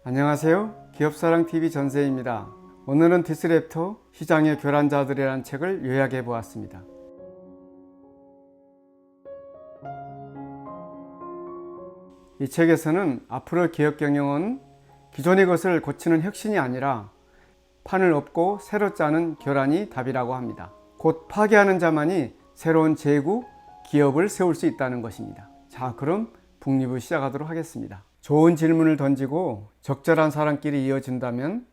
안녕하세요. 기업사랑TV 전세입니다. 오늘은 디스랩터 시장의 교란자들이라는 책을 요약해 보았습니다. 이 책에서는 앞으로 기업 경영은 기존의 것을 고치는 혁신이 아니라 판을 엎고 새로 짜는 교란이 답이라고 합니다. 곧 파괴하는 자만이 새로운 제국, 기업을 세울 수 있다는 것입니다. 자, 그럼 북리뷰 시작하도록 하겠습니다. 좋은 질문을 던지고 적절한 사람끼리 이어진다면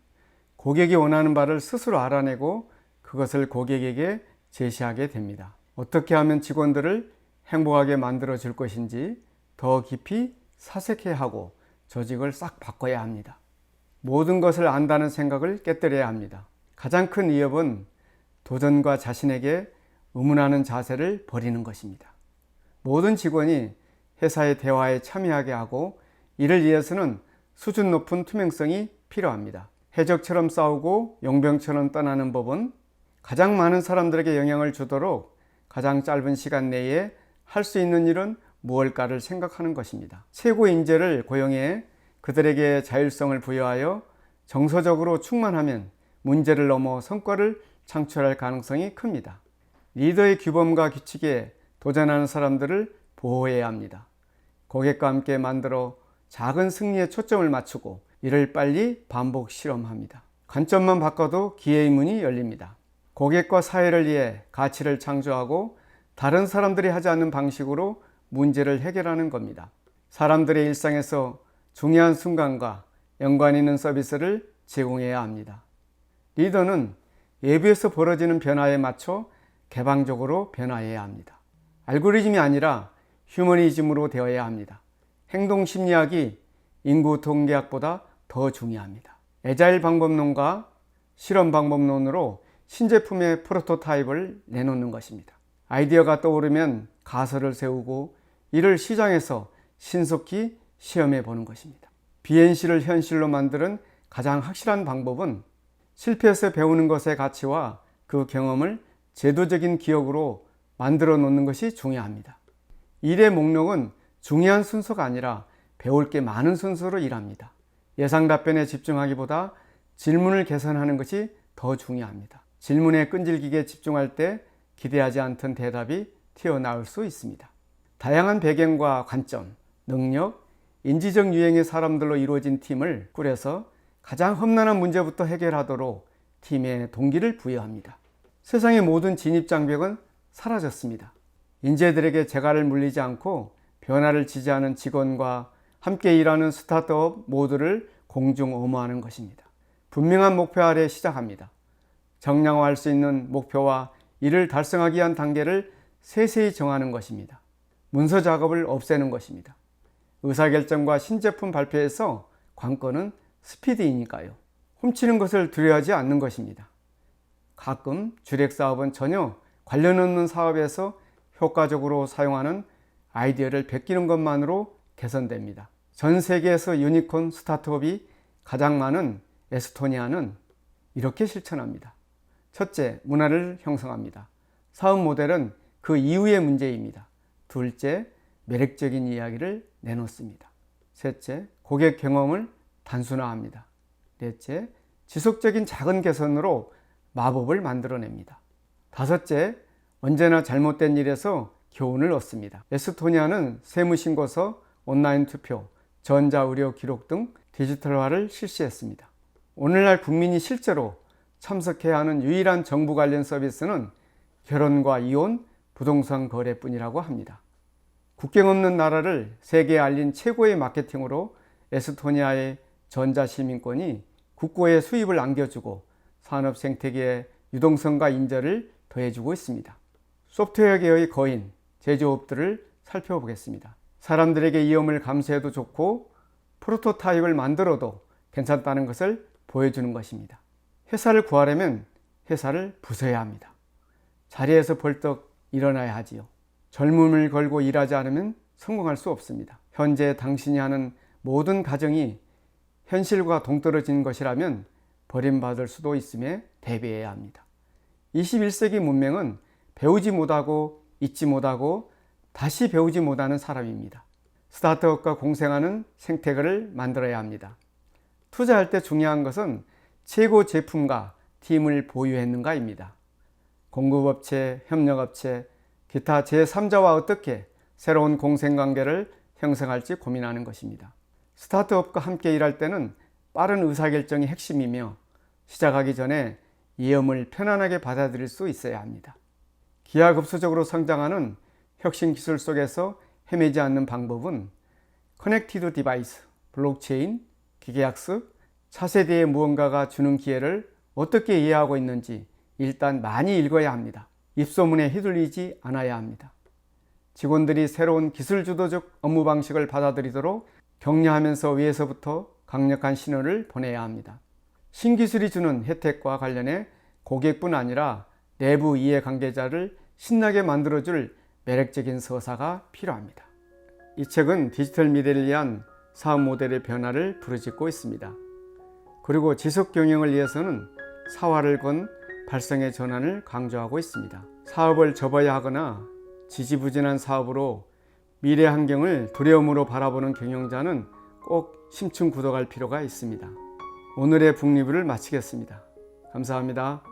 고객이 원하는 바를 스스로 알아내고 그것을 고객에게 제시하게 됩니다. 어떻게 하면 직원들을 행복하게 만들어 줄 것인지 더 깊이 사색해야 하고 조직을 싹 바꿔야 합니다. 모든 것을 안다는 생각을 깨뜨려야 합니다. 가장 큰 위협은 도전과 자신에게 의문하는 자세를 버리는 것입니다. 모든 직원이 회사의 대화에 참여하게 하고 이를 위해서는 수준 높은 투명성이 필요합니다. 해적처럼 싸우고 용병처럼 떠나는 법은 가장 많은 사람들에게 영향을 주도록 가장 짧은 시간 내에 할 수 있는 일은 무엇일까를 생각하는 것입니다. 최고 인재를 고용해 그들에게 자율성을 부여하여 정서적으로 충만하면 문제를 넘어 성과를 창출할 가능성이 큽니다. 리더의 규범과 규칙에 도전하는 사람들을 보호해야 합니다. 고객과 함께 만들어 작은 승리에 초점을 맞추고 이를 빨리 반복 실험합니다. 관점만 바꿔도 기회의 문이 열립니다. 고객과 사회를 위해 가치를 창조하고 다른 사람들이 하지 않는 방식으로 문제를 해결하는 겁니다. 사람들의 일상에서 중요한 순간과 연관 있는 서비스를 제공해야 합니다. 리더는 외부에서 벌어지는 변화에 맞춰 개방적으로 변화해야 합니다. 알고리즘이 아니라 휴머니즘으로 되어야 합니다. 행동 심리학이 인구 통계학보다 더 중요합니다. 애자일 방법론과 실험 방법론으로 신제품의 프로토타입을 내놓는 것입니다. 아이디어가 떠오르면 가설을 세우고 이를 시장에서 신속히 시험해 보는 것입니다. 비현실을 현실로 만드는 가장 확실한 방법은 실패해서 배우는 것의 가치와 그 경험을 제도적인 기억으로 만들어 놓는 것이 중요합니다. 일의 목록은 중요한 순서가 아니라 배울 게 많은 순서로 일합니다. 예상 답변에 집중하기보다 질문을 개선하는 것이 더 중요합니다. 질문에 끈질기게 집중할 때 기대하지 않던 대답이 튀어나올 수 있습니다. 다양한 배경과 관점, 능력, 인지적 유형의 사람들로 이루어진 팀을 꾸려서 가장 험난한 문제부터 해결하도록 팀에 동기를 부여합니다. 세상의 모든 진입장벽은 사라졌습니다. 인재들에게 재갈을 물리지 않고 변화를 지지하는 직원과 함께 일하는 스타트업 모두를 공중 엄호하는 것입니다. 분명한 목표 아래 시작합니다. 정량화할 수 있는 목표와 이를 달성하기 위한 단계를 세세히 정하는 것입니다. 문서 작업을 없애는 것입니다. 의사결정과 신제품 발표에서 관건은 스피드이니까요. 훔치는 것을 두려워하지 않는 것입니다. 가끔 주력사업은 전혀 관련 없는 사업에서 효과적으로 사용하는 아이디어를 베끼는 것만으로 개선됩니다. 전 세계에서 유니콘 스타트업이 가장 많은 에스토니아는 이렇게 실천합니다. 첫째, 문화를 형성합니다. 사업 모델은 그 이후의 문제입니다. 둘째, 매력적인 이야기를 내놓습니다. 셋째, 고객 경험을 단순화합니다. 넷째, 지속적인 작은 개선으로 마법을 만들어냅니다. 다섯째, 언제나 잘못된 일에서 교훈을 얻습니다. 에스토니아는 세무신고서, 온라인 투표, 전자의료 기록 등 디지털화를 실시했습니다. 오늘날 국민이 실제로 참석해야 하는 유일한 정부 관련 서비스는 결혼과 이혼, 부동산 거래뿐이라고 합니다. 국경 없는 나라를 세계에 알린 최고의 마케팅으로 에스토니아의 전자시민권이 국고에 수입을 안겨주고 산업 생태계의 유동성과 인재를 더해주고 있습니다. 소프트웨어계의 거인, 제조업들을 살펴보겠습니다. 사람들에게 위험을 감수해도 좋고 프로토타입을 만들어도 괜찮다는 것을 보여주는 것입니다. 회사를 구하려면 회사를 부숴야 합니다. 자리에서 벌떡 일어나야 하지요. 젊음을 걸고 일하지 않으면 성공할 수 없습니다. 현재 당신이 하는 모든 가정이 현실과 동떨어진 것이라면 버림받을 수도 있음에 대비해야 합니다. 21세기 문명은 배우지 못하고 잊지 못하고 다시 배우지 못하는 사람입니다. 스타트업과 공생하는 생태계를 만들어야 합니다. 투자할 때 중요한 것은 최고 제품과 팀을 보유했는가입니다. 공급업체, 협력업체, 기타 제3자와 어떻게 새로운 공생관계를 형성할지 고민하는 것입니다. 스타트업과 함께 일할 때는 빠른 의사결정이 핵심이며 시작하기 전에 위험을 편안하게 받아들일 수 있어야 합니다. 기하급수적으로 성장하는 혁신 기술 속에서 헤매지 않는 방법은 커넥티드 디바이스, 블록체인, 기계학습, 차세대의 무언가가 주는 기회를 어떻게 이해하고 있는지 일단 많이 읽어야 합니다. 입소문에 휘둘리지 않아야 합니다. 직원들이 새로운 기술 주도적 업무 방식을 받아들이도록 격려하면서 위에서부터 강력한 신호를 보내야 합니다. 신기술이 주는 혜택과 관련해 고객뿐 아니라 내부 이해관계자를 신나게 만들어줄 매력적인 서사가 필요합니다. 이 책은 디지털 미래를 위한 사업 모델의 변화를 부르짖고 있습니다. 그리고 지속 경영을 위해서는 사활을 건 발상의 전환을 강조하고 있습니다. 사업을 접어야 하거나 지지부진한 사업으로 미래 환경을 두려움으로 바라보는 경영자는 꼭 심층 구독할 필요가 있습니다. 오늘의 북리뷰를 마치겠습니다. 감사합니다.